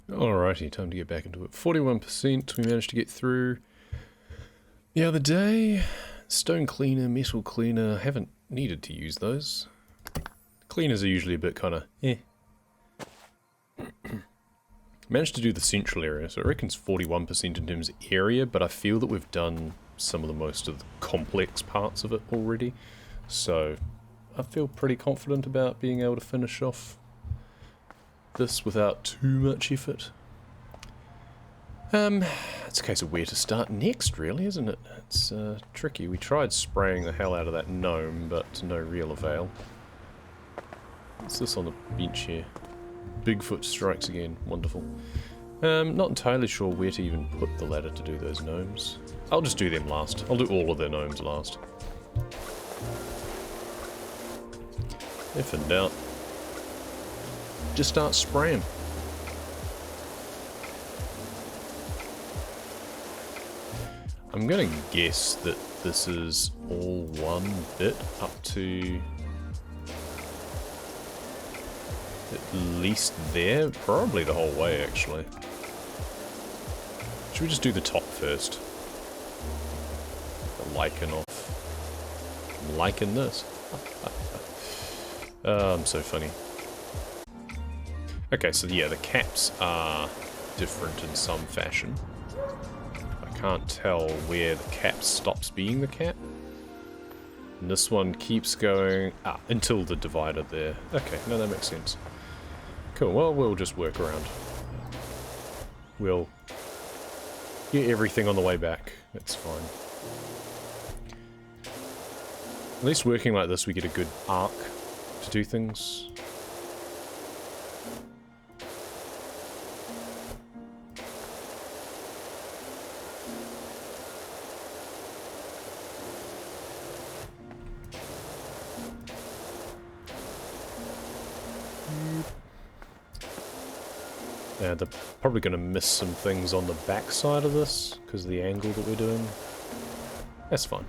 Alrighty, time to get back into it. 41% we managed to get through the other day. Stone cleaner, metal cleaner, haven't needed to use those. Cleaners are usually a bit kind of eh. Managed to do the central area, so I reckon it's 41% in terms of area, but I feel that we've done some of the most of the complex parts of it already. So I feel pretty confident about being able to finish off this without too much effort. It's a case of where to start next, really, isn't it? It's tricky. We tried spraying the hell out of that gnome, but to no real avail. What's this on the bench here? Bigfoot strikes again. Wonderful. Not entirely sure where to even put the ladder to do those gnomes. I'll just do them last. I'll do all of their gnomes last. If in doubt, just start spraying. I'm gonna guess that this is all one bit up to at least there. Probably the whole way, actually. Should we just do the top first? The lichen off. I'm liking this. I'm so funny. Okay, so yeah, the caps are different in some fashion. I can't tell where the cap stops being the cap. And this one keeps going until the divider there. Okay, no, that makes sense. Cool, well, we'll just work around. We'll get everything on the way back. That's fine. At least working like this, we get a good arc to do things. Yeah, they're probably going to miss some things on the back side of this because of the angle that we're doing. That's fine.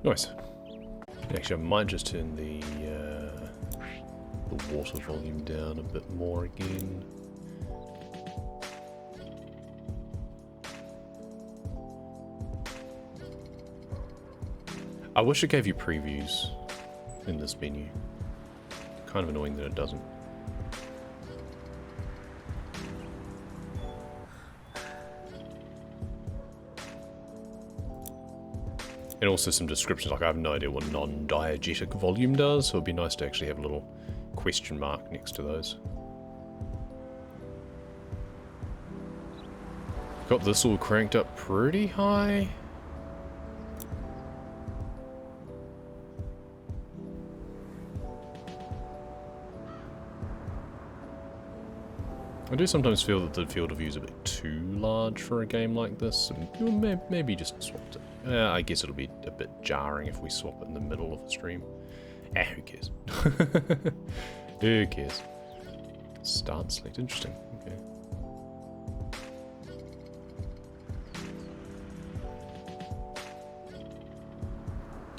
Nice. Actually, I might just turn the water volume down a bit more again. I wish it gave you previews in this menu. Kind of annoying that it doesn't. And also some descriptions, like I have no idea what non-diegetic volume does, so it'd be nice to actually have a little question mark next to those. Got this all cranked up pretty high. I do sometimes feel that the field of view is a bit too large for a game like this, and maybe just swapped it. I guess it'll be a bit jarring if we swap it in the middle of the stream. Who cares? Who cares? Start select, interesting. Okay.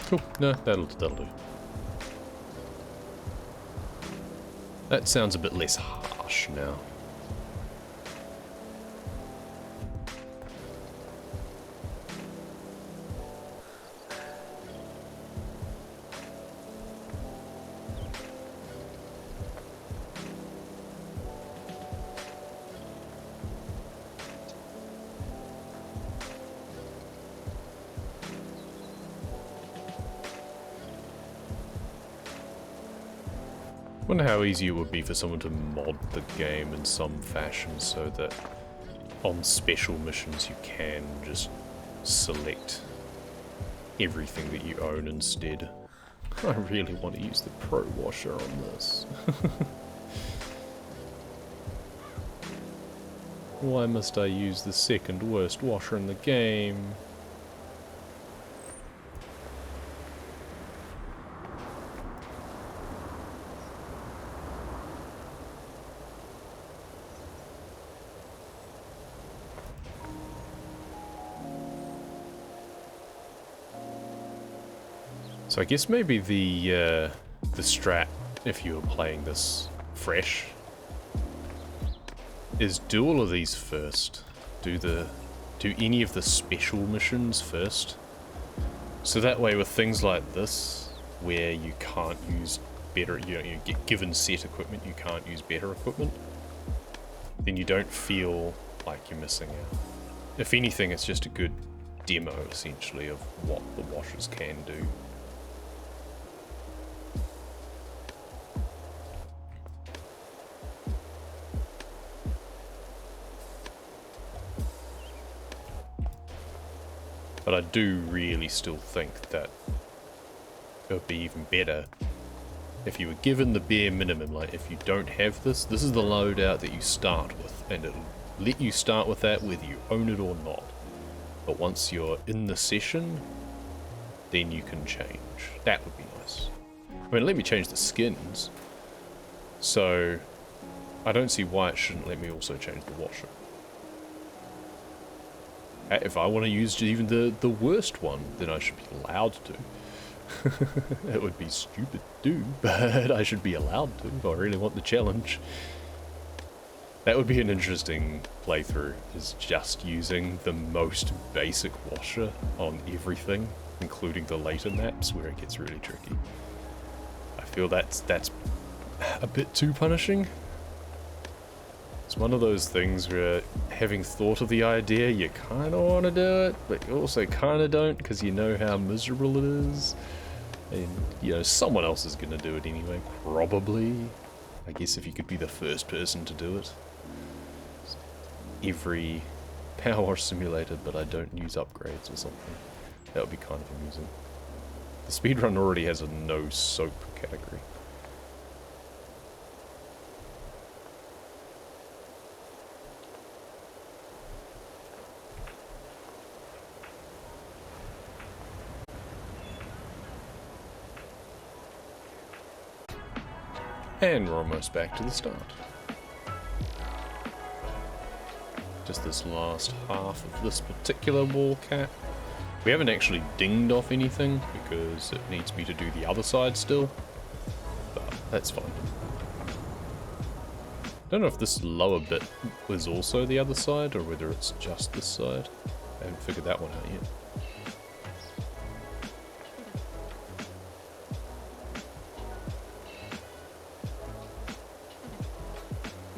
Cool. No, that'll do. That sounds a bit less harsh now. I wonder how easy it would be for someone to mod the game in some fashion so that on special missions you can just select everything that you own instead. I really want to use the Pro Washer on this. Why must I use the second worst washer in the game? So I guess maybe the strat, if you were playing this fresh, is do all of these first. Do any of the special missions first. So that way with things like this, where you can't use better, you get given set equipment, you can't use better equipment, then you don't feel like you're missing out. If anything, it's just a good demo, essentially, of what the washers can do. But I do really still think that it would be even better if you were given the bare minimum. Like, if you don't have this, this is the loadout that you start with, and it'll let you start with that whether you own it or not. But once you're in the session, then you can change. That would be nice. I mean, let me change the skins, so I don't see why it shouldn't let me also change the washer. If I want to use even the worst one, then I should be allowed to. It would be stupid to do, but I should be allowed to if I really want the challenge. That would be an interesting playthrough, is just using the most basic washer on everything, including the later maps where it gets really tricky. I feel that's a bit too punishing. It's one of those things where, having thought of the idea, you kind of want to do it, but you also kind of don't, because you know how miserable it is. And, you know, someone else is going to do it anyway, probably. I guess if you could be the first person to do it. Every power wash simulator, but I don't use upgrades or something. That would be kind of amusing. The speedrun already has a no soap category. And we're almost back to the start. Just this last half of this particular wall cap. We haven't actually dinged off anything because it needs me to do the other side still, but that's fine. Don't know if this lower bit was also the other side or whether it's just this side. I haven't figured that one out yet.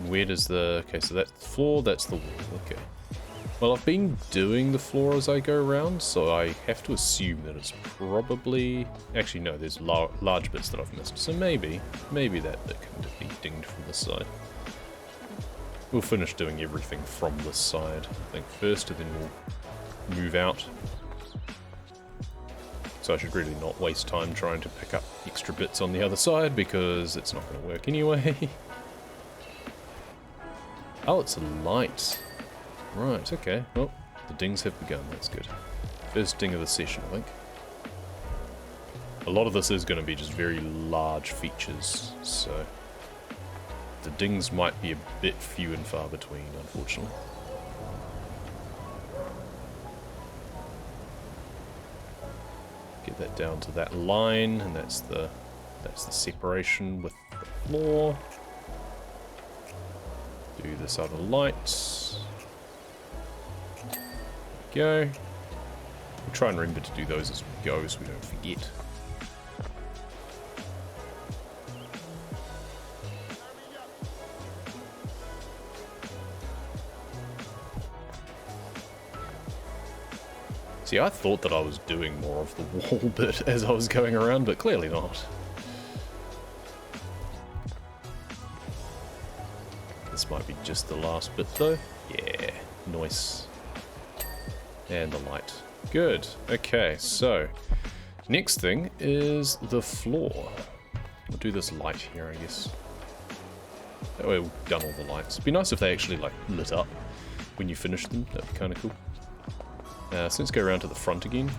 Where does the... okay, so that's the floor, that's the wall, okay. Well, I've been doing the floor as I go around, so I have to assume that it's probably... actually, no, there's large bits that I've missed, so maybe that bit can be dinged from this side. We'll finish doing everything from this side, I think, first, and then we'll move out. So I should really not waste time trying to pick up extra bits on the other side, because it's not going to work anyway. Oh, it's a light. Right, okay. Well, the dings have begun. That's good. First ding of the session, I think. A lot of this is going to be just very large features, so the dings might be a bit few and far between, unfortunately. Get that down to that line, and that's the separation with the floor. Do this other light. There we go. We'll try and remember to do those as we go so we don't forget. See, I thought that I was doing more of the wall bit as I was going around, but clearly not. This might be just the last bit though. Yeah, nice. And the light. Good. Okay, so Next thing is the floor. We'll do this light here, I guess. That way we've done all the lights. It'd be nice if they actually like lit up when you finish them. That'd be kind of cool. So let's go around to the front again.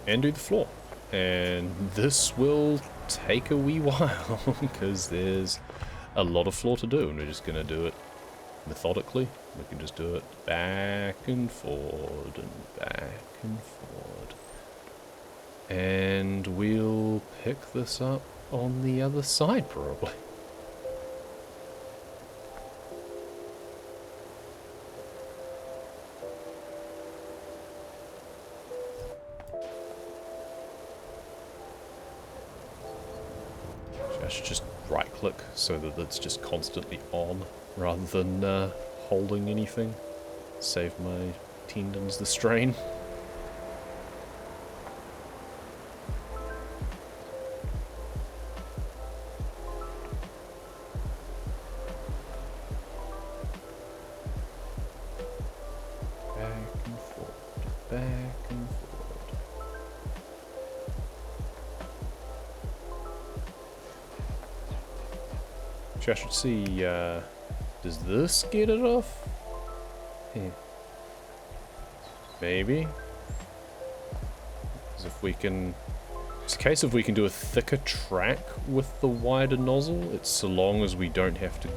And do the floor. And this will take a wee while because there's a lot of floor to do, and we're just going to do it methodically. We can just do it back and forward and back and forward. And we'll pick this up on the other side, probably. I should just right click so that it's just constantly on rather than holding anything. Save my tendons the strain. Back and forward, back and forward. Actually, I should see, does this get it off? Maybe. Because if we can... It's a case of we can do a thicker track with the wider nozzle. It's so long as we don't have to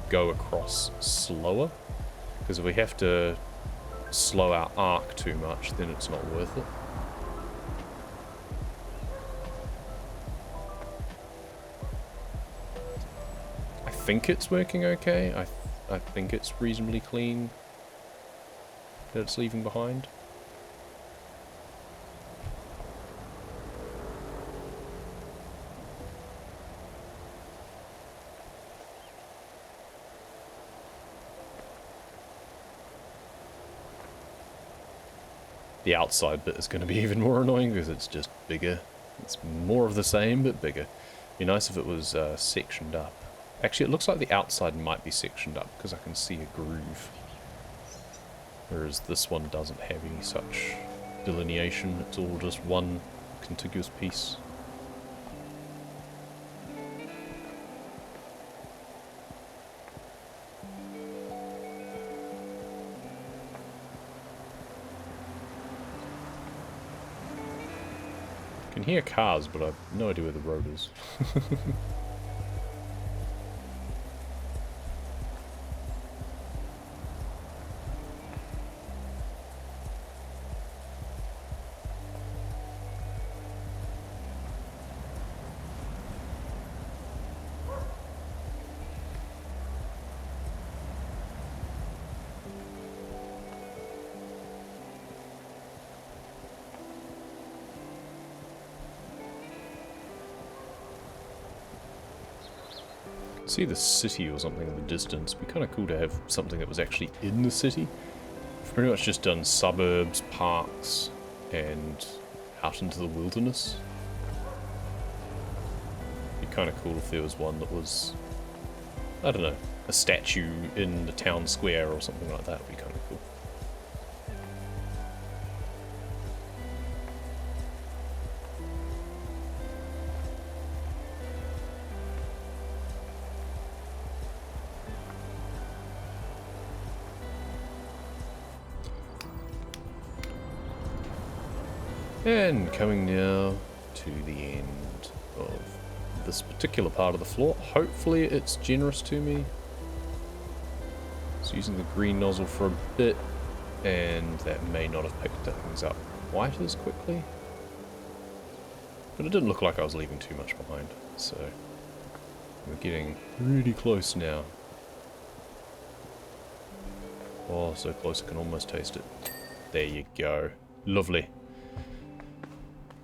go across slower. Because if we have to slow our arc too much, then it's not worth it. I think it's working okay. I think it's reasonably clean that it's leaving behind. The outside bit is going to be even more annoying because it's just bigger. It's more of the same, but bigger. Be nice if it was sectioned up. Actually, it looks like the outside might be sectioned up because I can see a groove. Whereas this one doesn't have any such delineation. It's all just one contiguous piece. I can hear cars, but I have no idea where the road is. See the city or something in the distance. It'd be kind of cool to have something that was actually in the city. We've pretty much just done suburbs, parks, and out into the wilderness. It'd be kind of cool if there was one that was, I don't know, a statue in the town square or something like that. Would be kind of cool. And coming now to the end of this particular part of the floor. Hopefully it's generous to me. It's using the green nozzle for a bit, and that may not have picked things up quite as quickly. But it didn't look like I was leaving too much behind, so we're getting really close now. Oh, so close I can almost taste it. There you go. Lovely.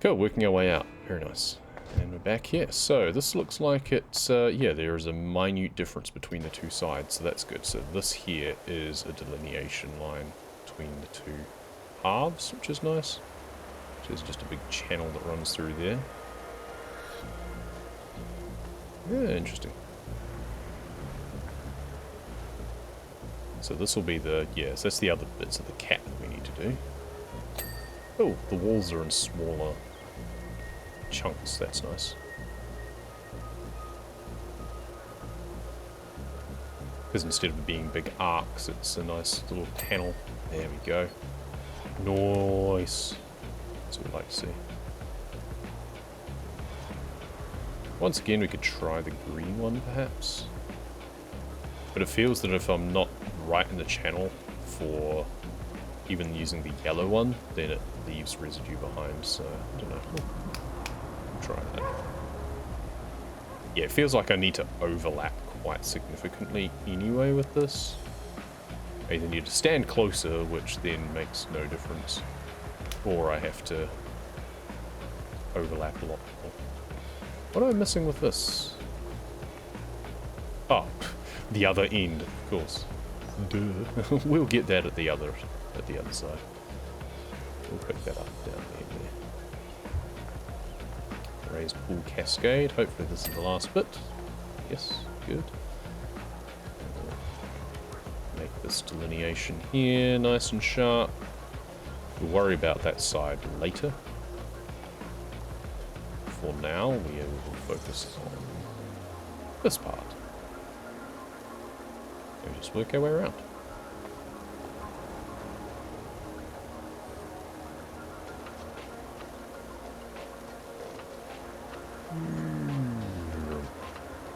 Cool, working our way out. Very nice. And we're back here. So this looks like it's, yeah, there is a minute difference between the two sides, so that's good. So this here is a delineation line between the two halves, which is nice. Which is just a big channel that runs through there. Yeah, interesting. So this will be the, yes, that's the other bits of the cap that we need to do. Oh, the walls are in smaller chunks, that's nice. Because instead of being big arcs, it's a nice little panel. There we go. Nice. That's what we like to see. Once again, we could try the green one, perhaps. But it feels that if I'm not right in the channel for even using the yellow one, then it leaves residue behind, so I don't know. We'll try that. Yeah, it feels like I need to overlap quite significantly anyway with this. I either need to stand closer, which then makes no difference, or I have to overlap a lot more. What am I missing with this? Oh, the other end, of course. Duh. We'll get that at the other side. We'll pick that up down there. Raised pool cascade. Hopefully this is the last bit. Yes, good. Make this delineation here nice and sharp. We'll worry about that side later. For now, we will focus on this part. And just work our way around.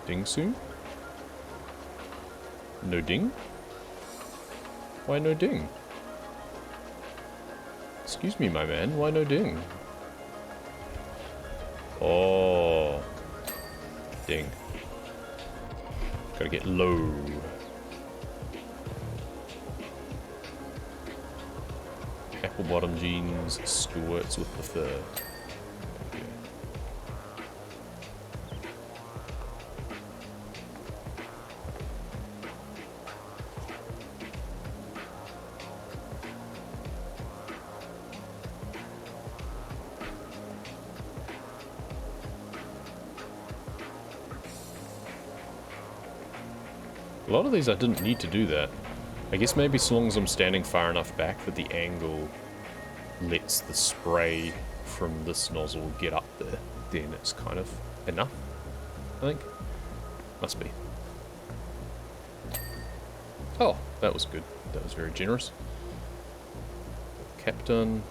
Ding soon? No ding? Why no ding? Excuse me, my man, why no ding? Oh, ding. Gotta get low. Apple bottom jeans, squirts with the fur. Okay. A lot of these I didn't need to do that. I guess maybe as long as I'm standing far enough back that the angle lets the spray from this nozzle get up there, then it's kind of enough, I think. Must be. Oh, that was good. That was very generous. Captain.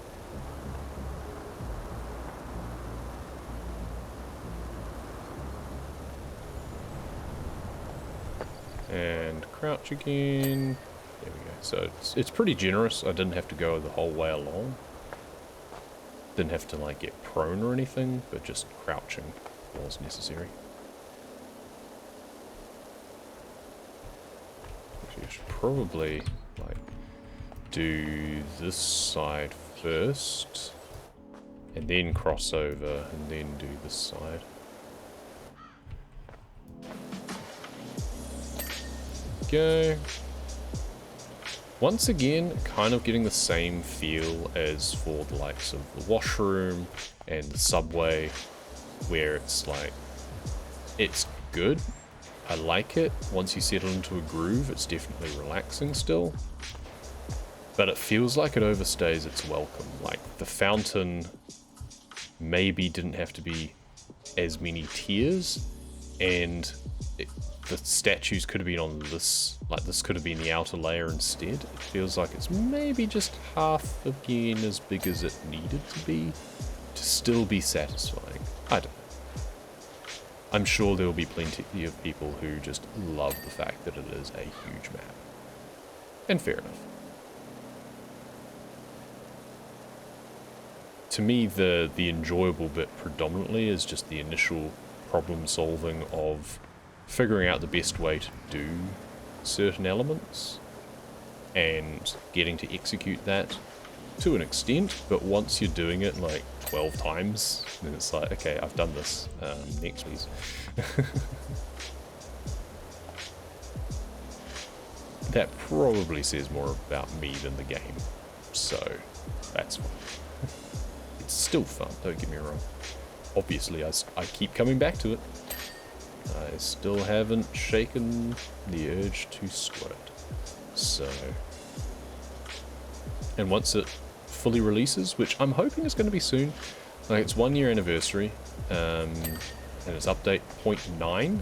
And crouch again. There we go. So it's pretty generous. I didn't have to go the whole way along. Didn't have to like get prone or anything, but just crouching was necessary. Actually, I should probably like do this side first, and then cross over, and then do this side. Go. Once again, kind of getting the same feel as for the likes of the washroom and the subway, where it's like, it's good. I like it. Once you settle into a groove, it's definitely relaxing still. But it feels like it overstays its welcome. Like, the fountain maybe didn't have to be as many tiers, and the statues could have been on this, like this could have been the outer layer instead. It feels like it's maybe just half again as big as it needed to be to still be satisfying. I don't know. I'm sure there will be plenty of people who just love the fact that it is a huge map. And fair enough. To me, the enjoyable bit predominantly is just the initial problem solving of figuring out the best way to do certain elements and getting to execute that to an extent, but once you're doing it like 12 times, then it's like, okay, I've done this, next please. That probably says more about me than the game, so that's fine. It's still fun, don't get me wrong. Obviously, I keep coming back to it. I still haven't shaken the urge to squirt. So, and once it fully releases, which I'm hoping is going to be soon. Like, it's 1 year anniversary, and it's update 0.9.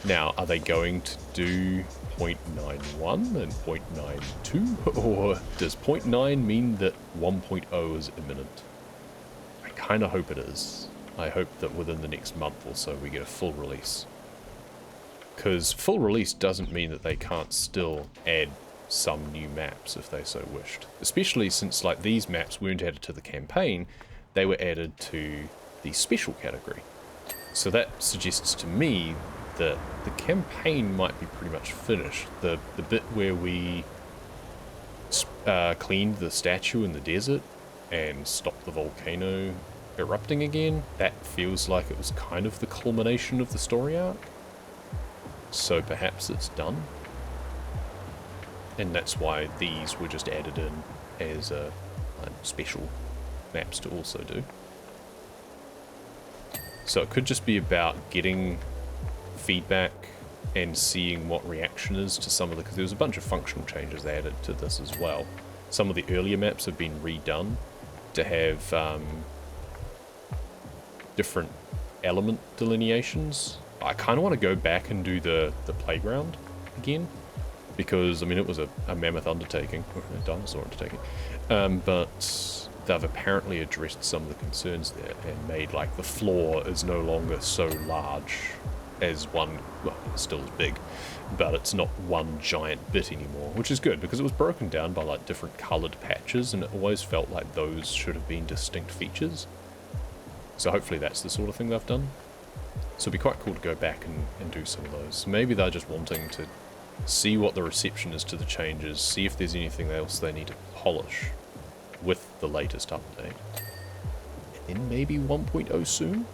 Now, are they going to do 0.91 and 0.92, or does 0.9 mean that 1.0 is imminent? I kind of hope it is. I hope that within the next month or so we get a full release. Because full release doesn't mean that they can't still add some new maps if they so wished. Especially since, like, these maps weren't added to the campaign, they were added to the special category. So that suggests to me that the campaign might be pretty much finished. The bit where we cleaned the statue in the desert and stopped the volcano erupting again, that feels like it was kind of the culmination of the story arc. So perhaps it's done. And that's why these were just added in as special maps to also do. So it could just be about getting feedback and seeing what reaction is to some of the, because there was a bunch of functional changes added to this as well. Some of the earlier maps have been redone to have different element delineations. I kind of want to go back and do the playground again, because I mean it was a mammoth undertaking, a dinosaur undertaking, but they've apparently addressed some of the concerns there and made, like, the floor is no longer so large as one, well, it's still as big, but it's not one giant bit anymore, which is good because it was broken down by, like, different coloured patches, and it always felt like those should have been distinct features. So hopefully that's the sort of thing they've done. So it'd be quite cool to go back and do some of those. Maybe they're just wanting to see what the reception is to the changes, see if there's anything else they need to polish with the latest update. And then maybe 1.0 soon?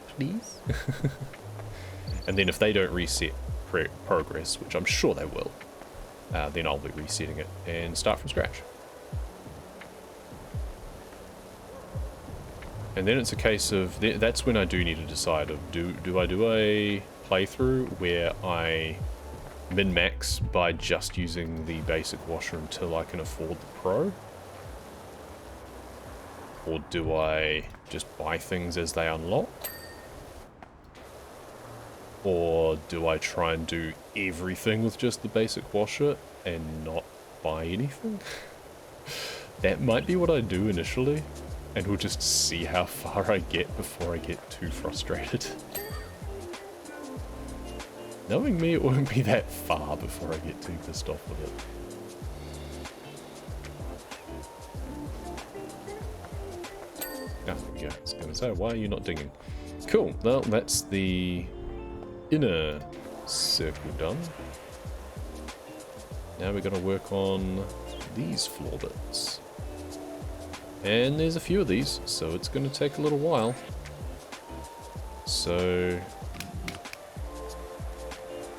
Please? And then if they don't reset progress, which I'm sure they will, then I'll be resetting it and start from scratch. And then it's a case of, that's when I do need to decide of, do I do a playthrough where I min-max by just using the basic washer until I can afford the pro? Or do I just buy things as they unlock? Or do I try and do everything with just the basic washer and not buy anything? That might be what I do initially, and we'll just see how far I get before I get too frustrated. Knowing me, it won't be that far before I get too pissed off with it. Ah, yeah, I was gonna say, why are you not dinging? Cool, well, that's the inner circle done. Now we're gonna work on these floor bits. And there's a few of these, so it's gonna take a little while. So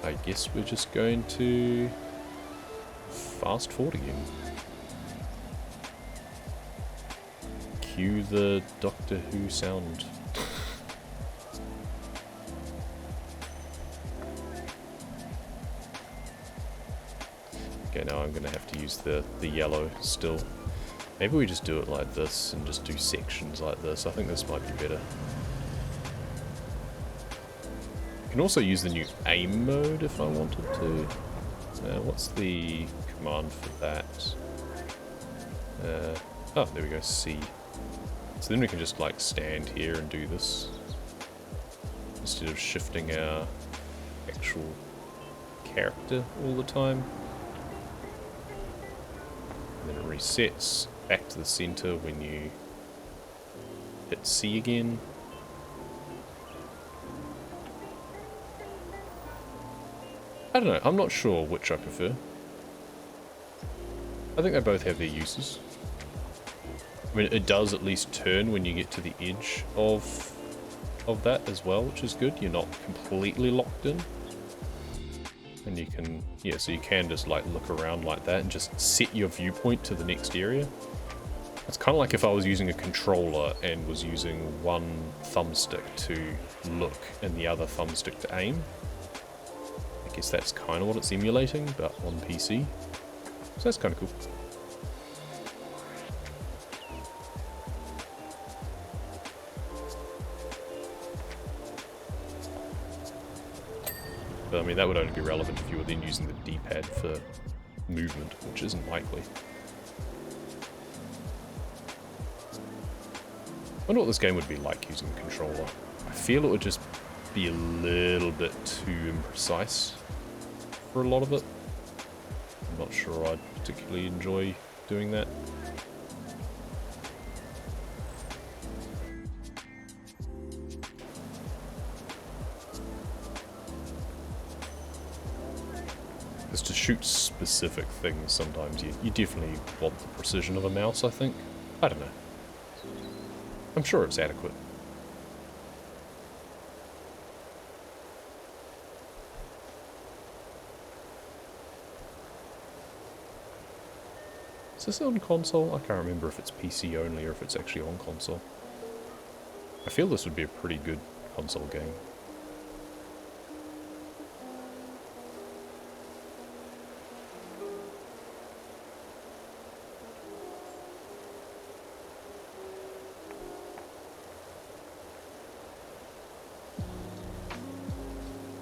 I guess we're just going to fast forward again. Cue the Doctor Who sound. Okay, now I'm gonna have to use the yellow still. Maybe we just do it like this and just do sections like this. I think this might be better. You can also use the new aim mode if I wanted to. What's the command for that? Oh, there we go, C. So then we can just, like, stand here and do this, instead of shifting our actual character all the time. And then it resets back to the center when you hit C again. I don't know, I'm not sure which I prefer. I think they both have their uses. I mean, it does at least turn when you get to the edge of that as well, which is good. You're not completely locked in. And you can, yeah, so you can just, like, look around like that and just set your viewpoint to the next area. It's kind of like if I was using a controller and was using one thumbstick to look and the other thumbstick to aim. I guess that's kind of what it's emulating, but on PC. So that's kind of cool. But I mean, that would only be relevant if you were then using the D-pad for movement, which isn't likely. I wonder what this game would be like using a controller. I feel it would just be a little bit too imprecise for a lot of it. I'm not sure I'd particularly enjoy doing that. Because to shoot specific things, sometimes you definitely want the precision of a mouse, I think. I don't know. I'm sure it's adequate. Is this on console? I can't remember if it's PC only or if it's actually on console. I feel this would be a pretty good console game.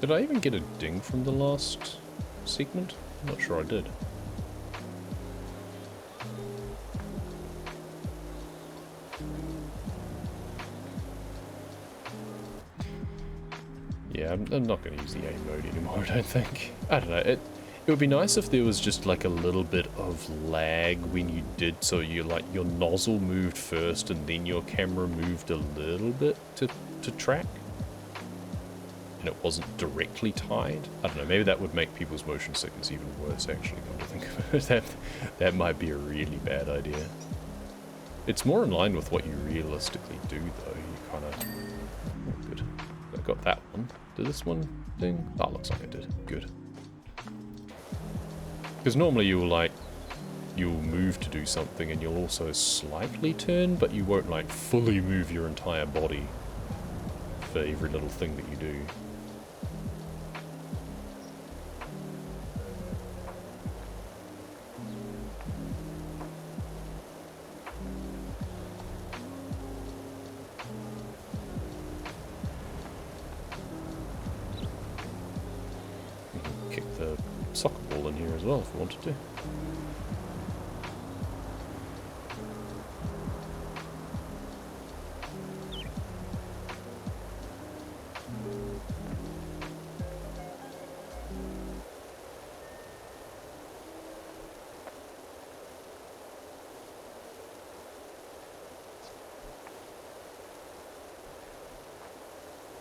Did I even get a ding from the last segment? I'm not sure I did. Yeah, I'm not going to use the aim mode anymore, I don't think. I don't know, it would be nice if there was just like a little bit of lag when you did, so you like your nozzle moved first and then your camera moved a little bit to track. And it wasn't directly tied. I don't know, maybe that would make people's motion sickness even worse, actually, come to think of it. That might be a really bad idea. It's more in line with what you realistically do, though. You kind of... Oh, good. I got that one. Did this one ding? Oh, looks like it did. Good. Because normally you'll move to do something and you'll also slightly turn, but you won't, like, fully move your entire body for every little thing that you do. Kick the soccer ball in here as well if we wanted to.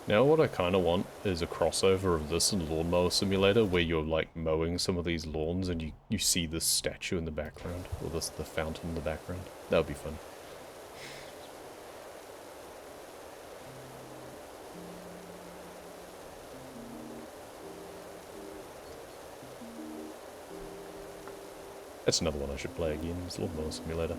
Now what I kind of want is a crossover of this and Lawnmower Simulator, where you're like mowing some of these lawns and you see this statue in the background, or the fountain in the background. That would be fun. That's another one I should play again, is Lawnmower Simulator.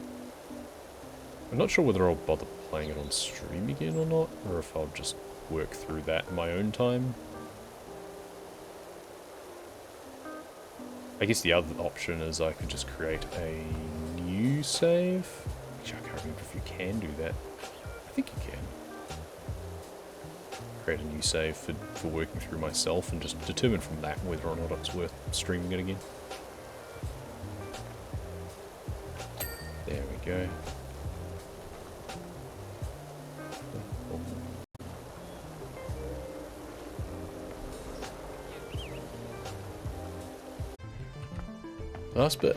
I'm not sure whether I'll bother playing it on stream again or not, or if I'll just work through that in my own time. I guess the other option is I could just create a new save. Actually, I can't remember if you can do that. I think you can. Create a new save for working through myself and just determine from that whether or not it's worth streaming it again. There we go. Last bit.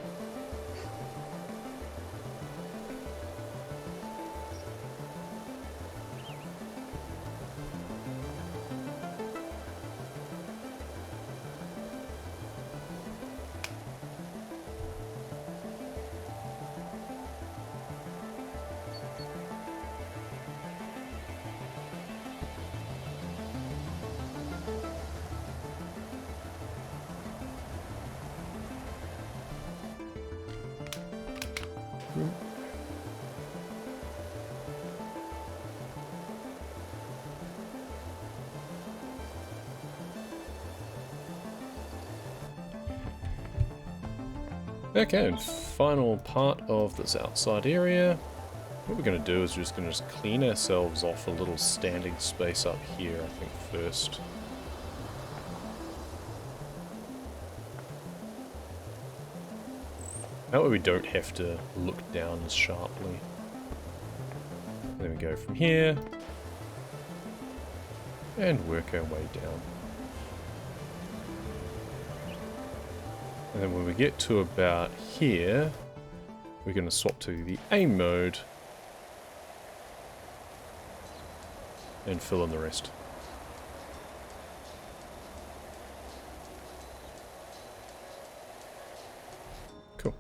Okay, and final part of this outside area. What we're going to do is we're just going to clean ourselves off a little standing space up here, I think, first. That way we don't have to look down as sharply. Then we go from here and work our way down. And then when we get to about here, we're going to swap to the aim mode and fill in the rest. Cool.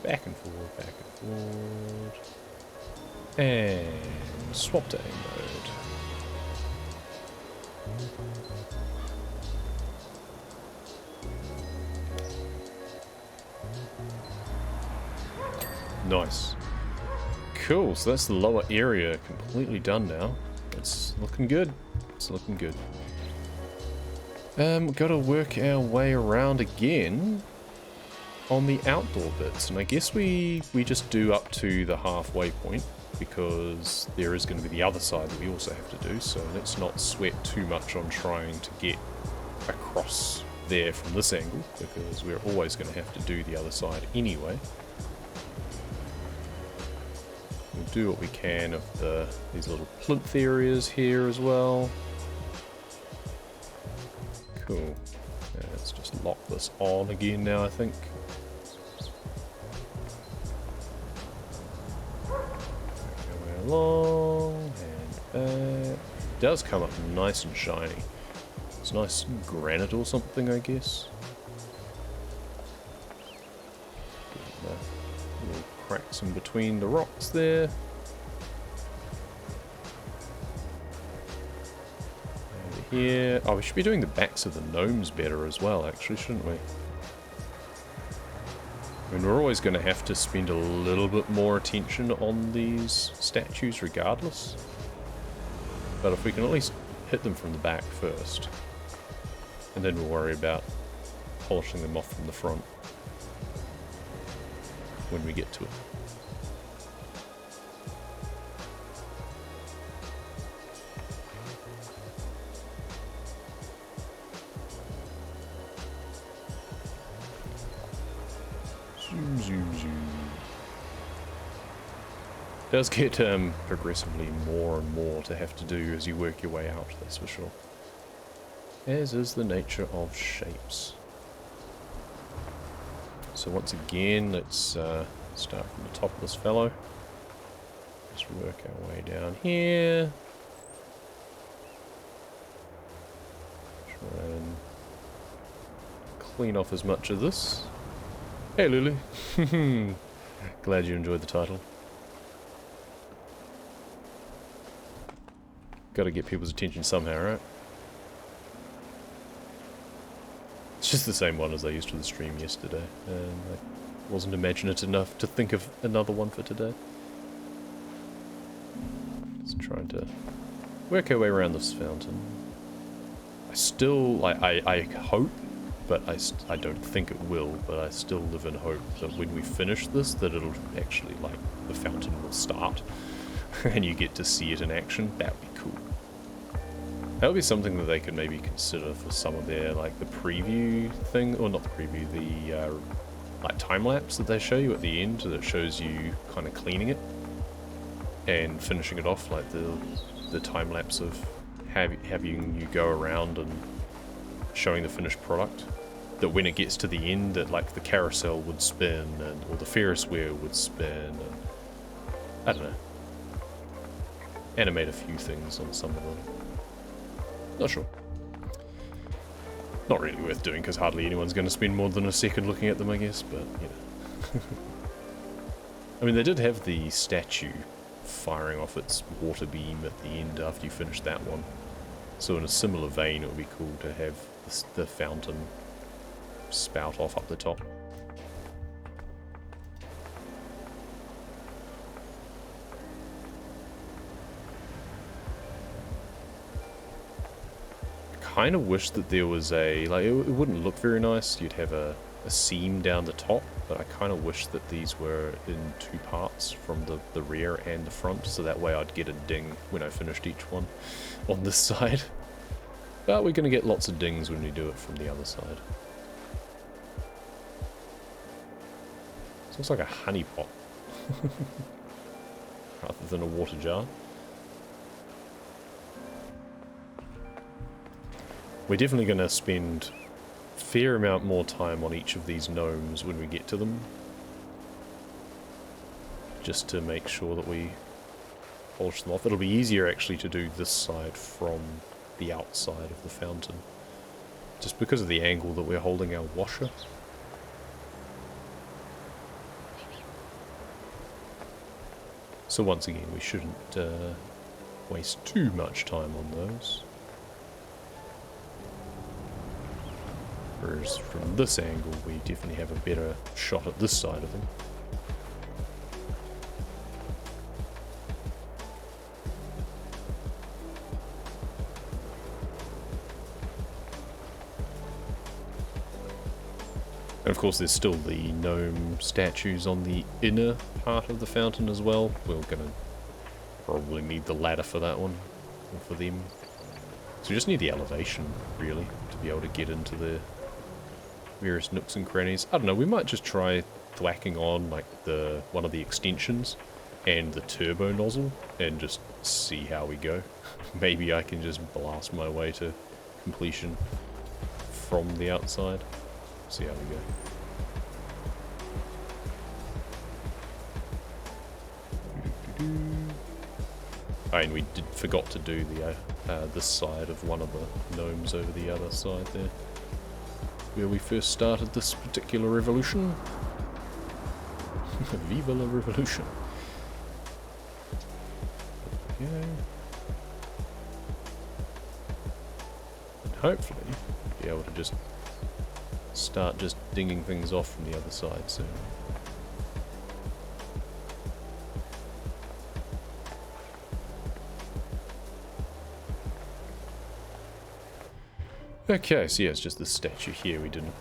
Back and forward, back and forward. And swap to aim mode. Nice. Cool, so that's the lower area completely done now. It's looking good. It's looking good. Gotta work our way around again on the outdoor bits, and I guess we just do up to the halfway point, because there is going to be the other side that we also have to do, so let's not sweat too much on trying to get across there from this angle, because we're always going to have to do the other side anyway. We'll do what we can of these little plinth areas here as well. Cool. Let's just lock this on again now, I think. Along and back. It does come up nice and shiny. It's nice granite or something, I guess. Little cracks in between the rocks there. Over here. Oh, we should be doing the backs of the gnomes better as well, actually, shouldn't we? I mean, we're always going to have to spend a little bit more attention on these statues regardless. But if we can at least hit them from the back first, and then we'll worry about polishing them off from the front when we get to it. Zoom, zoom, zoom. It does get progressively more and more to have to do as you work your way out, that's for sure. As is the nature of shapes. So once again, let's start from the top of this fellow. Just work our way down here. Try and clean off as much of this. Hey Lulu. Glad you enjoyed the title. Gotta get people's attention somehow, right? It's just the same one as I used for the stream yesterday, and I wasn't imaginative enough to think of another one for today. Just trying to work our way around this fountain. I still, I hope, but I don't think it will, but I still live in hope that when we finish this, that it'll actually, like, the fountain will start, and you get to see it in action. That'd be cool. That would be something that they could maybe consider for some of their, like, the preview thing, or not the preview, the, like, time-lapse that they show you at the end that shows you kind of cleaning it and finishing it off, like the time-lapse of having you go around and showing the finished product. That when it gets to the end, that, like, the carousel would spin, or the Ferris wheel would spin, and I don't know. Animate a few things on some of them. Not sure. Not really worth doing, because hardly anyone's going to spend more than a second looking at them, I guess, but, you know. I mean, they did have the statue firing off its water beam at the end after you finished that one. So in a similar vein, it would be cool to have the fountain spout off up the top. Kind of wish that there was a, like, it wouldn't look very nice. You'd have a a seam down the top, but I kind of wish that these were in 2 parts from the rear and the front, so that way I'd get a ding when I finished each one on this side. But we're going to get lots of dings when we do it from the other side. This looks like a honey pot. Rather than a water jar. We're definitely going to spend a fair amount more time on each of these gnomes when we get to them. Just to make sure that we polish them off. It'll be easier actually to do this side from the outside of the fountain. Just because of the angle that we're holding our washer. So once again, we shouldn't waste too much time on those. Whereas from this angle, we definitely have a better shot at this side of them. And of course there's still the gnome statues on the inner part of the fountain as well. We're gonna probably need the ladder for that one, or for them. So we just need the elevation, really, to be able to get into the various nooks and crannies. I don't know, we might just try thwacking on like one of the extensions and the turbo nozzle and just see how we go. Maybe I can just blast my way to completion from the outside. See how we go. Oh, and we forgot to do the this side of one of the gnomes over the other side there, where we first started this particular revolution. Viva la revolution! Okay. And hopefully, be able to just start just dinging things off from the other side soon. Okay, so yeah, it's just this statue here we didn't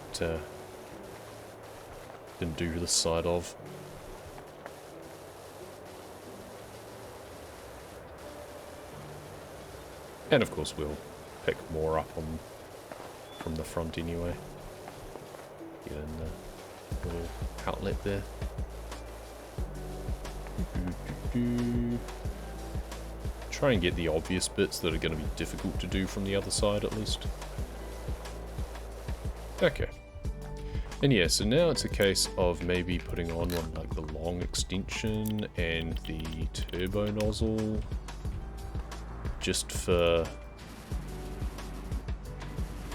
do the side of. And of course we'll pick more up on from the front anyway. Get in the little outlet there. Try and get the obvious bits that are going to be difficult to do from the other side at least. Okay. And yeah, so now it's a case of maybe putting on one like the long extension and the turbo nozzle just for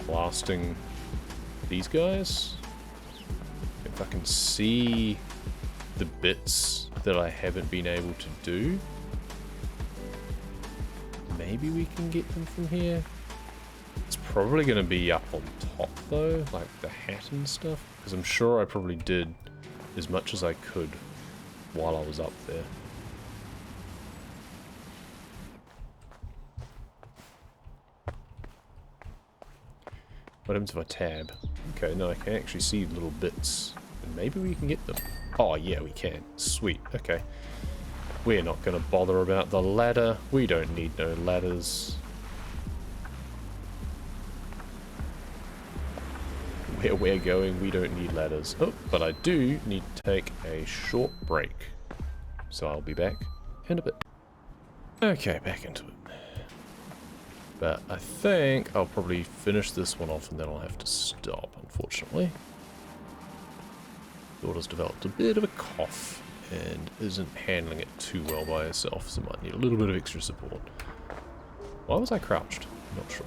blasting these guys. If I can see the bits that I haven't been able to do, maybe we can get them from here. It's probably going to be up on top though, like the hat and stuff, because I'm sure I probably did as much as I could while I was up there. What happens if I tab? Okay, no, I can actually see little bits, and maybe we can get them. Oh yeah, we can. Sweet, okay. We're not going to bother about the ladder. We don't need no ladders. Where we're going, we don't need ladders. Oh, but I do need to take a short break. So I'll be back in a bit. Okay, back into it. But I think I'll probably finish this one off and then I'll have to stop, unfortunately. Daughter's developed a bit of a cough and isn't handling it too well by herself, so might need a little bit of extra support. Why was I crouched? I'm not sure.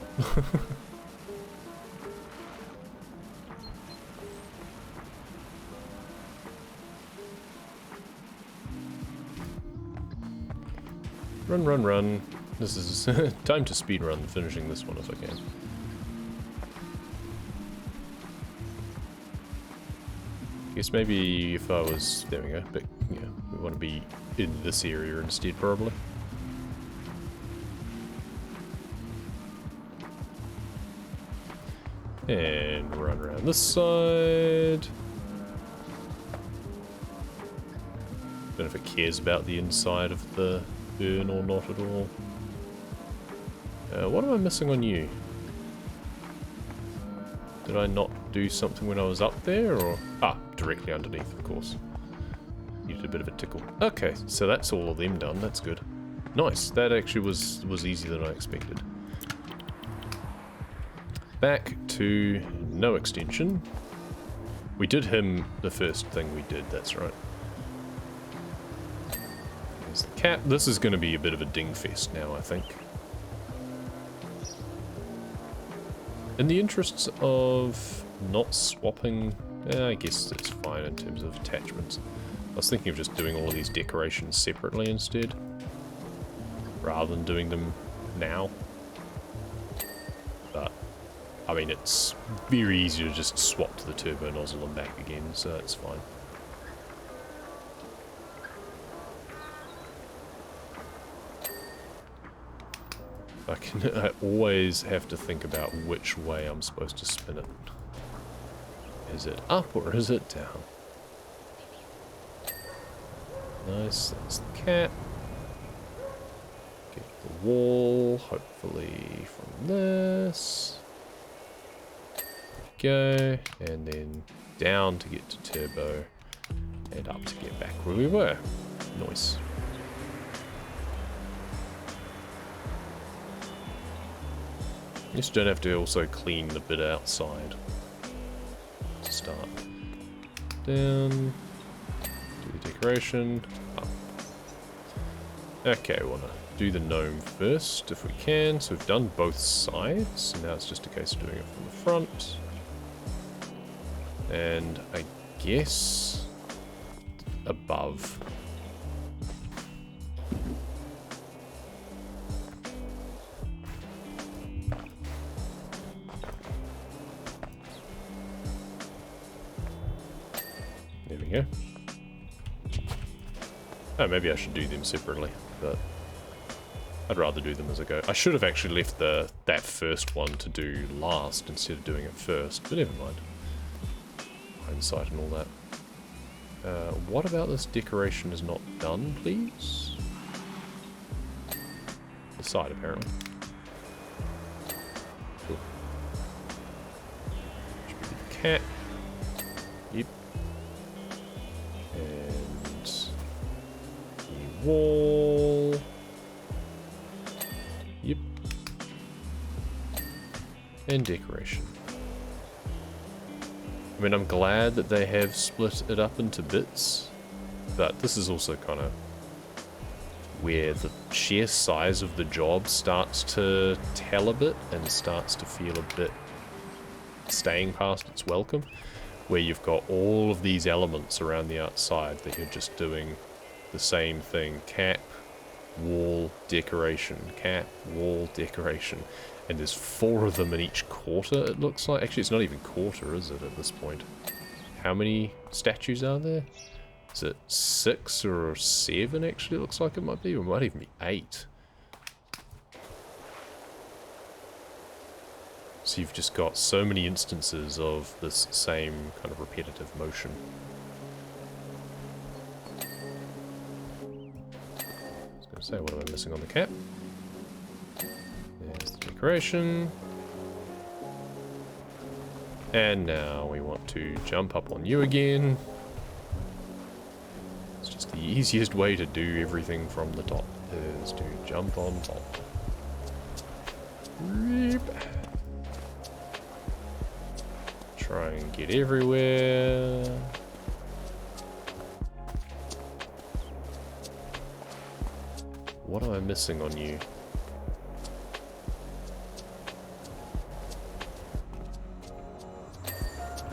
Run, run, run. This is time to speedrun finishing this one if I can. Guess maybe if I was... There we go. But, yeah, we want to be in this area instead, probably. And run around this side. Don't know if it cares about the inside of the urn or not at all. What am I missing on you? Did I not do something when I was up there, or... Ah, directly underneath, of course. Needed a bit of a tickle. Okay, so that's all of them done. That's good. Nice. That actually was easier than I expected. Back to no extension. We did him the first thing we did, that's right. There's the cat. This is going to be a bit of a ding fest now, I think. In the interests of not swapping, I guess it's fine in terms of attachments. I was thinking of just doing all of these decorations separately instead, rather than doing them now. But, I mean, it's very easy to just swap to the turbo nozzle and back again, so it's fine. I always have to think about which way I'm supposed to spin it. Is it up or is it down? Nice, that's the cat. Get the wall, hopefully from this. Go, and then down to get to turbo, and up to get back where we were. Nice. You just don't have to also clean the bit outside to start. Down, do the decoration, up. Okay, we want to do the gnome first if we can. So we've done both sides, and now it's just a case of doing it from the front. And I guess above. There we go. Oh, maybe I should do them separately, but I'd rather do them as I go. I should have actually left that first one to do last instead of doing it first, but never mind. Hindsight and all that. What about this decoration is not done, please? The side, apparently. Cool. Should be the cat. Yep. And the wall. Yep. And decoration. I mean, I'm glad that they have split it up into bits, but this is also kind of where the sheer size of the job starts to tell a bit and starts to feel a bit staying past its welcome, where you've got all of these elements around the outside that you're just doing the same thing. Cap, wall, decoration, cap, wall, decoration. And there's 4 of them in each quarter, it looks like. Actually, it's not even quarter, is it, at this point? How many statues are there? Is it 6 or 7, actually, it looks like it might be? Or it might even be 8. So you've just got so many instances of this same kind of repetitive motion. I was going to say, what am I missing on the cap? There's the decoration. And now we want to jump up on you again. It's just the easiest way to do everything from the top, is to jump on top. Reep. Try and get everywhere. What am I missing on you?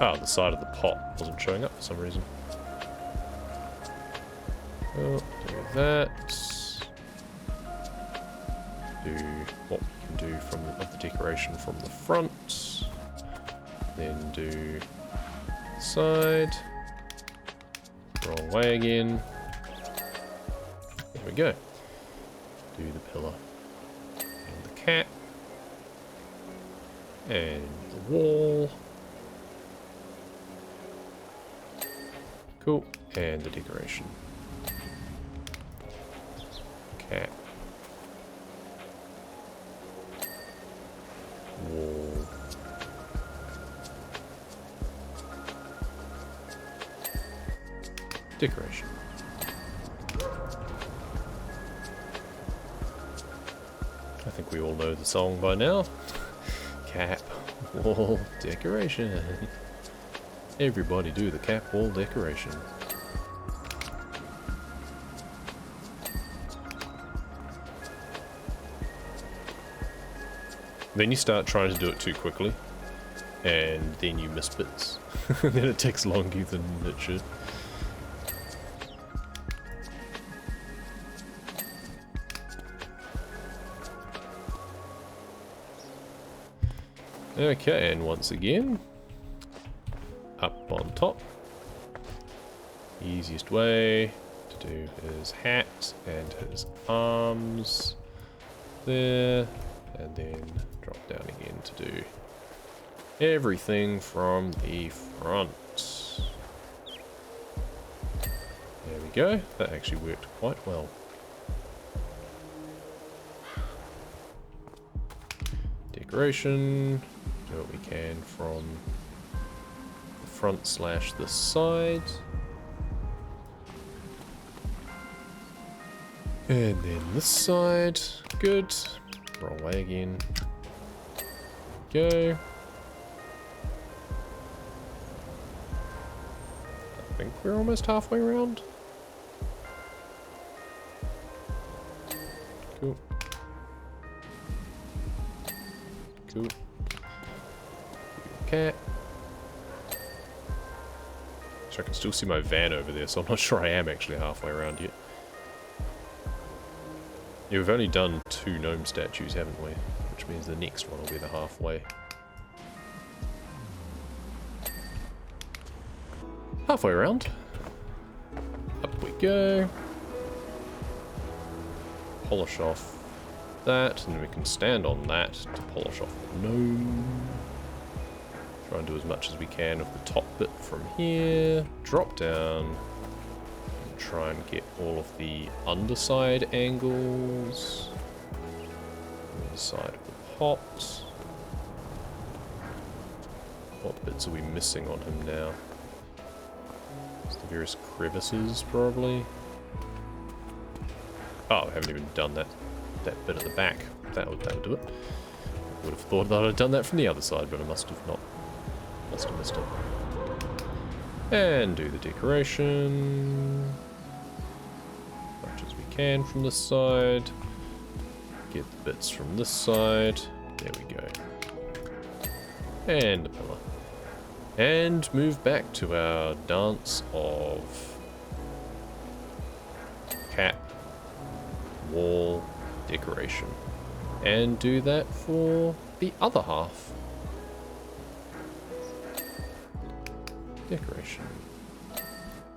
Oh, the side of the pot wasn't showing up for some reason. Oh, do that. Do what we can do from of the decoration from the front. Then do the side. Wrong way again. There we go. Do the pillar. And the cat. And the wall. Cool. And the decoration. Cap. Wall. Decoration. I think we all know the song by now. Cap, wall, decoration. Everybody do the cap, wall, decoration. Then you start trying to do it too quickly, and then you miss bits. Then it takes longer than it should. Okay, and once again, up on top. Easiest way to do his hat and his arms there, and then drop down again to do everything from the front. There we go, that actually worked quite well. Decoration. Do what we can from the front slash the side. And then this side. Good. Wrong way again. Go. I think we're almost halfway around. Cool. Cool. Cat. So I can still see my van over there, so I'm not sure I am actually halfway around yet. Yeah, we've only done 2 gnome statues, haven't we? Which means the next one will be the halfway. Halfway around. Up we go. Polish off that, and then we can stand on that to polish off the gnome. Try and do as much as we can of the top bit from here. Drop down. And try and get all of the underside angles. Underside of the pot. What bits are we missing on him now? It's the various crevices, probably. Oh, I haven't even done that bit at the back. That'll do it. Would have thought that I'd done that from the other side, but I must have not. Must have missed it. And do the decoration. Much as we can from this side. Get the bits from this side. There we go. And the pillar. And move back to our dance of cap, wall, decoration. And do that for the other half. Decoration.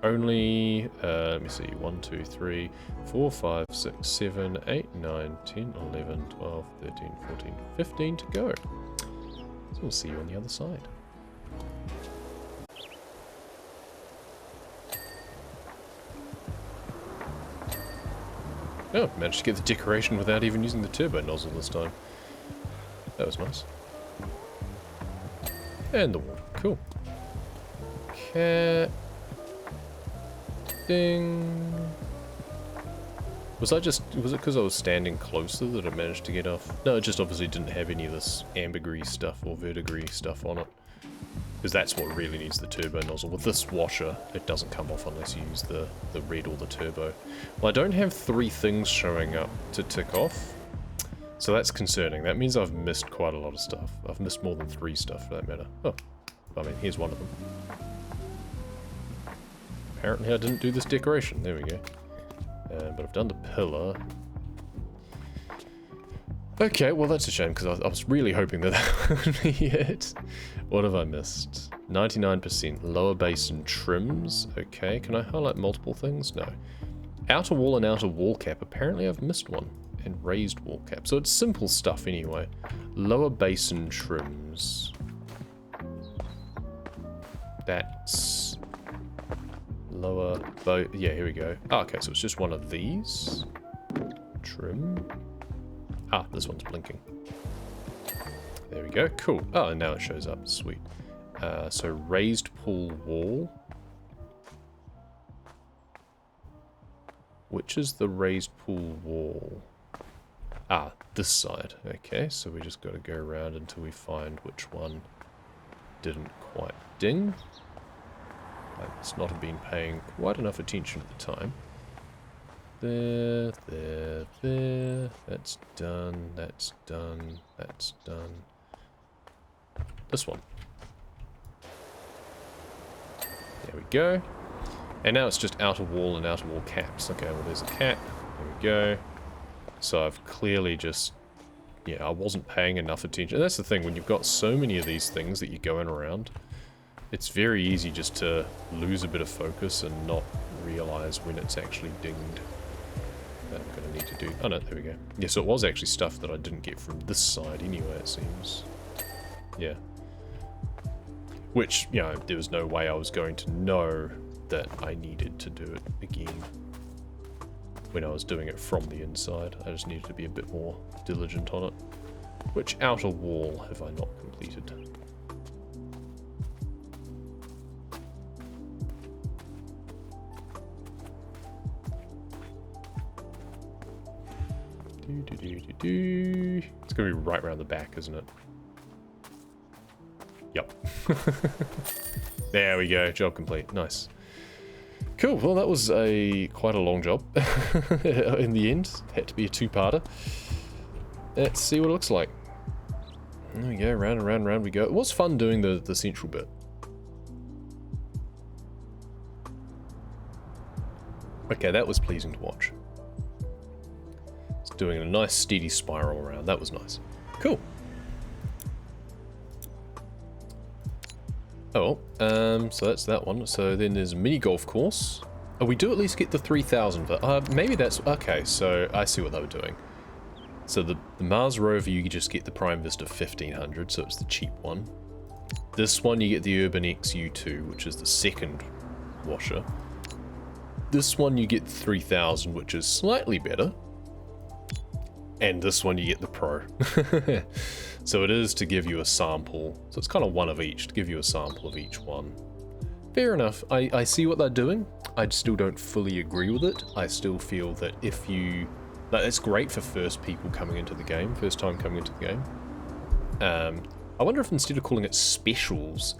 Only, let me see, 1, 2, 3, 4, 5, 6, 7, 8, 9, 10, 11, 12, 13, 14, 15 to go. So we'll see you on the other side. Oh, managed to get the decoration without even using the turbo nozzle this time. That was nice. And the wall. Cool. Cat. Ding. Was it because I was standing closer that I managed to get off? No, it just obviously didn't have any of this ambergris stuff or verdigris stuff on it. Because that's what really needs the turbo nozzle. With this washer, it doesn't come off unless you use the red or the turbo. Well, I don't have 3 things showing up to tick off. So that's concerning. That means I've missed quite a lot of stuff. I've missed more than 3 stuff for that matter. Oh, I mean, here's one of them. Apparently I didn't do this decoration. There we go. But I've done the pillar. Okay, well that's a shame because I was really hoping that would be it. What have I missed? 99%. Lower basin trims. Okay, can I highlight multiple things? No. Outer wall and outer wall cap. Apparently I've missed one. and raised wall cap. So it's simple stuff anyway. Lower basin trims. That's lower yeah, here we go. Oh, okay, so it's just one of these. Trim. Ah, this one's blinking. There we go, cool. Oh, and now it shows up, sweet. So raised pull wall. Which is the raised pull wall? Ah, this side. Okay, so we just got to go around until we find which one didn't quite ding. I must not have been paying quite enough attention at the time. There, there, there. That's done, that's done, that's done. This one. There we go. And now it's just outer wall and outer wall caps. Okay, well there's a cap. There we go. So I've clearly just... yeah, I wasn't paying enough attention. And that's the thing, when you've got so many of these things that you're going around, it's very easy just to lose a bit of focus and not realize when it's actually dinged. That I'm going to need to do... oh no, there we go. Yeah, so it was actually stuff that I didn't get from this side anyway, it seems. Yeah. Which, you know, there was no way I was going to know that I needed to do it again when I was doing it from the inside. I just needed to be a bit more diligent on it. Which outer wall have I not completed? It's going to be right around the back, isn't it? Yep. There we go, job complete. Nice. Cool, well that was quite a long job in the end. Had to be a two-parter. Let's see what it looks like. There we go, round and round and round we go. It was fun doing the central bit. Okay, that was pleasing to watch. It's doing a nice steady spiral around. That was nice. Cool. Oh, so that's that one. So then there's a mini golf course. Oh, we do at least get the 3,000. Maybe that's... okay, so I see what they were doing. So the Mars rover, you just get the Prime Vista 1500, so it's the cheap one. This one, you get the Urban X U2, which is the second washer. This one, you get 3,000, which is slightly better. And this one, you get the Pro. So it is to give you a sample. So it's kind of one of each, to give you a sample of each one. Fair enough. I see what they're doing. I still don't fully agree with it. I still feel that if you... that it's great for first people coming into the game, first time coming into the game. I wonder if instead of calling it specials,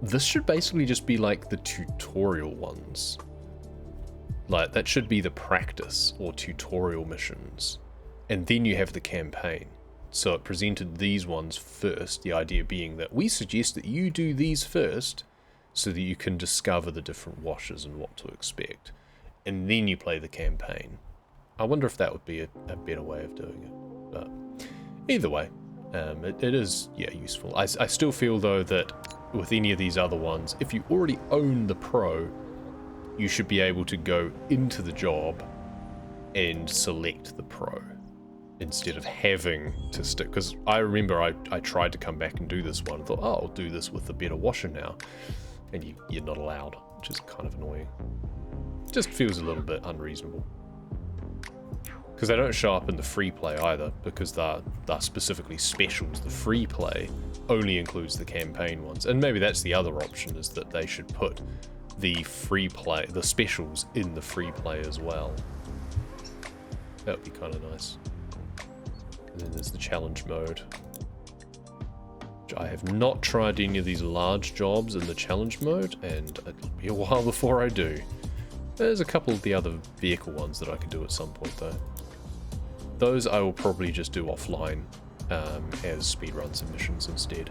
this should basically just be like the tutorial ones. Like, that should be the practice or tutorial missions. And then you have the campaign. So it presented these ones first, the idea being that we suggest that you do these first so that you can discover the different washes and what to expect. And then you play the campaign. I wonder if that would be a better way of doing it. But either way, it is, yeah, useful. I still feel, though, that with any of these other ones, if you already own the Pro, you should be able to go into the job and select the Pro, instead of having to stick, because I remember I tried to come back and do this one, and thought, oh, I'll do this with the better washer now, and you're not allowed, which is kind of annoying. Just feels a little bit unreasonable. Because they don't show up in the free play either, because they're specifically specials. The free play only includes the campaign ones, and maybe that's the other option, is that they should put the free play, the specials, in the free play as well. That would be kind of nice. And then there's the challenge mode, which I have not tried any of these large jobs in the challenge mode, and it'll be a while before I do. There's a couple of the other vehicle ones that I could do at some point, though. Those I will probably just do offline as speedrun submissions instead.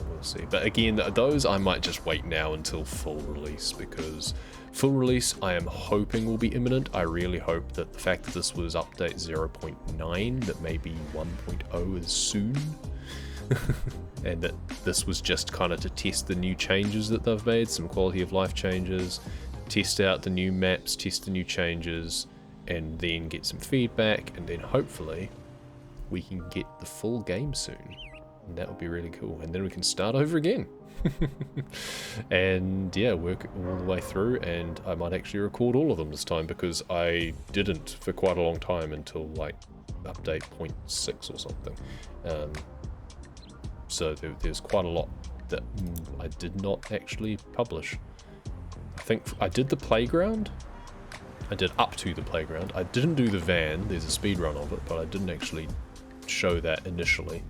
We'll see. But again, those I might just wait now until full release, because full release I am hoping will be imminent. I really hope that the fact that this was update 0.9, that maybe 1.0 is soon. And that this was just kind of to test the new changes that they've made, some quality of life changes, test out the new maps, test the new changes, and then get some feedback, and then hopefully we can get the full game soon. And that would be really cool. And then we can start over again. And yeah, work all the way through, and I might actually record all of them this time, because I didn't for quite a long time until like update 0.6 or something. So there's quite a lot that I did not actually publish. I think I did the playground. I did up to the playground. I didn't do the van. There's a speed run of it, but I didn't actually show that initially.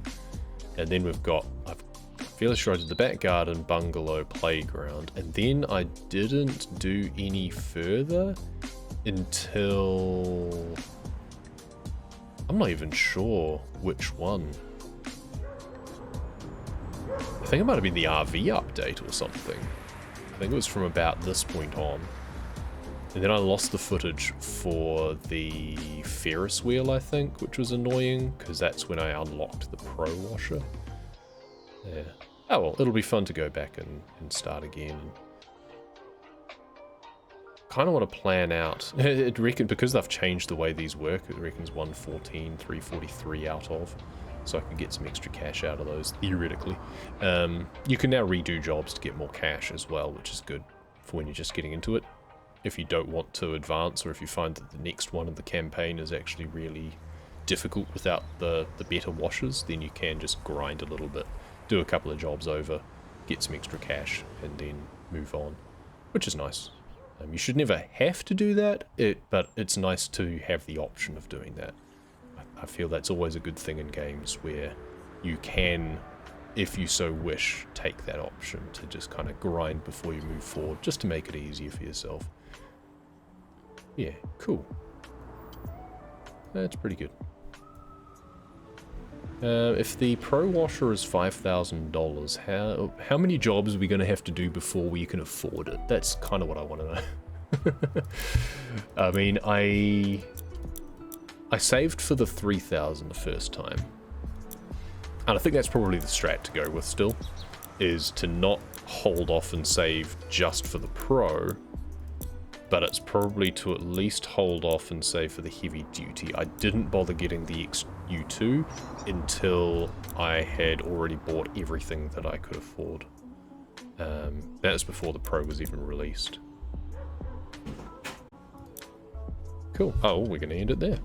And then we've got, I'm fairly sure I did the back garden, bungalow, playground, and then I didn't do any further until, I'm not even sure which one. I think it might have been the RV update or something. I think it was from about this point on. And then I lost the footage for the Ferris wheel, I think, which was annoying, because that's when I unlocked the Pro Washer. Yeah. Oh well, it'll be fun to go back and start again. Kind of want to plan out. It reckon, because they've changed the way these work, it reckons 114, 343 out of. So I can get some extra cash out of those, theoretically. You can now redo jobs to get more cash as well, which is good for when you're just getting into it. If you don't want to advance, or if you find that the next one in the campaign is actually really difficult without the better washers, then you can just grind a little bit, do a couple of jobs over, get some extra cash, and then move on, which is nice. You should never have to do that, but it's nice to have the option of doing that. I feel that's always a good thing in games, where you can, if you so wish, take that option to just kind of grind before you move forward, just to make it easier for yourself. Yeah, cool. That's pretty good. If the Pro Washer is $5,000, how many jobs are we going to have to do before we can afford it? That's kind of what I want to know. I mean, I saved for the 3,000 the first time. And I think that's probably the strat to go with still, is to not hold off and save just for the Pro, but it's probably to at least hold off and save for the heavy duty. I didn't bother getting the XU2 until I had already bought everything that I could afford. That was before the Pro was even released. Cool. Oh, we're going to end it there.